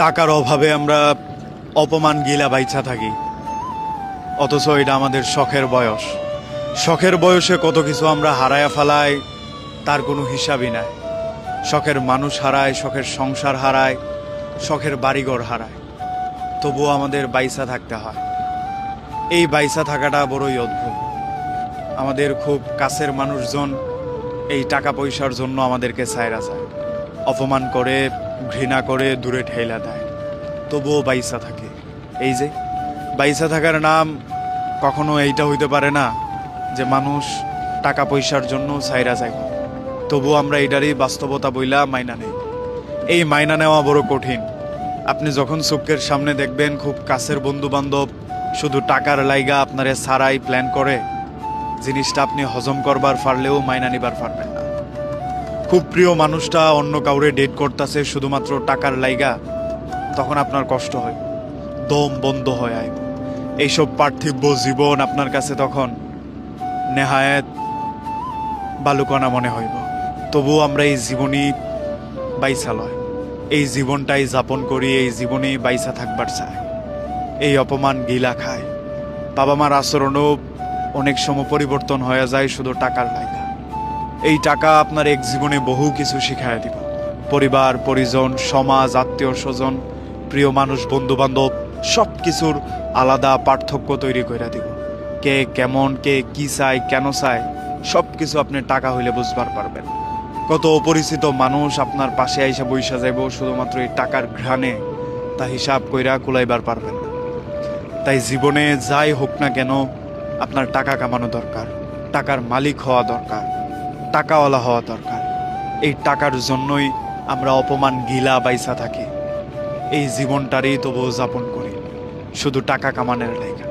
টাকার অভাবে আমরা অপমান গিলা বাইচা থাকি, অথচ এটা আমাদের শখের বয়স। শখের বয়সে কত কিছু আমরা হারায়া ফেলাই, তার কোনো হিসাবই নাই। শখের মানুষ হারায়, শখের সংসার হারায়, শখের বাড়িঘর হারায়, তবুও আমাদের বাইসা থাকতে হয়। এই বাইসা থাকাটা বড়ই অদ্ভুত। আমাদের খুব কাছের মানুষজন এই টাকা পয়সার জন্য আমাদেরকে ছাইরা যায়, অপমান করে, ঘৃণা করে, দূরে ঠেলা দেয়, তবুও বাইসা থাকে। এই যে বাইসা থাকার নাম কখনো এইটা হইতে পারে না যে মানুষ টাকা পয়সার জন্য ছাইরা যাইব, তবুও আমরা এটারই বাস্তবতা বইলা মাইনা নেই। এই মাইনা নেওয়া বড় কঠিন। আপনি যখন চোখের সামনে দেখবেন খুব কাছের বন্ধু বান্ধব শুধু টাকার লাইগা আপনারে সারাই প্ল্যান করে, জিনিসটা আপনি হজম করবার পারলেও মাইনা নিবার পারবেন না। খুব প্রিয় মানুষটা অন্য কাউরে ডেট করতেছে শুধুমাত্র টাকার লাইগা, তখন আপনার কষ্ট হয়, দম বন্ধ হয়ে আয়। এইসব পার্থিব জীবন আপনার কাছে তখন নেহায়েত বালুকণা মনে হইব। তবুও আমরা এই জীবনই বাইসা লয়, এই জীবনটাই যাপন করি, এই জীবনেই বাইসা থাকবার চায়। এই অপমান গিলা খায়। বাবা মার আচরণও অনেক সময় পরিবর্তন হয়ে যায় শুধু টাকার লাইগা। এই টাকা আপনার এক জীবনে বহু কিছু শিখাইয়া দিব। পরিবার, পরিজন, সমাজ, আত্মীয় স্বজন, প্রিয় মানুষ, বন্ধু বান্ধব, সব কিছুর আলাদা পার্থক্য তৈরি করে দিব। কে কেমন, কে কি চায়, কেন চায়, সব কিছু আপনি টাকা হইলে বুঝবার পারবেন। কত অপরিচিত মানুষ আপনার পাশে আইসা বইসা যাইব শুধুমাত্র এই টাকার ঘ্রাণে, তা হিসাব কইরা কুলাইবার পারবেন না। তাই জীবনে যাই হোক না কেন আপনার টাকা কামানো দরকার, টাকার মালিক হওয়া দরকার, টাকাওয়ালা হওয়া দরকার। এই টাকার জন্যই আমরা অপমান গিলা বাইসা থাকি। এই জীবনটারই তবু যাপন করি শুধু টাকা কামানোর লাইগা।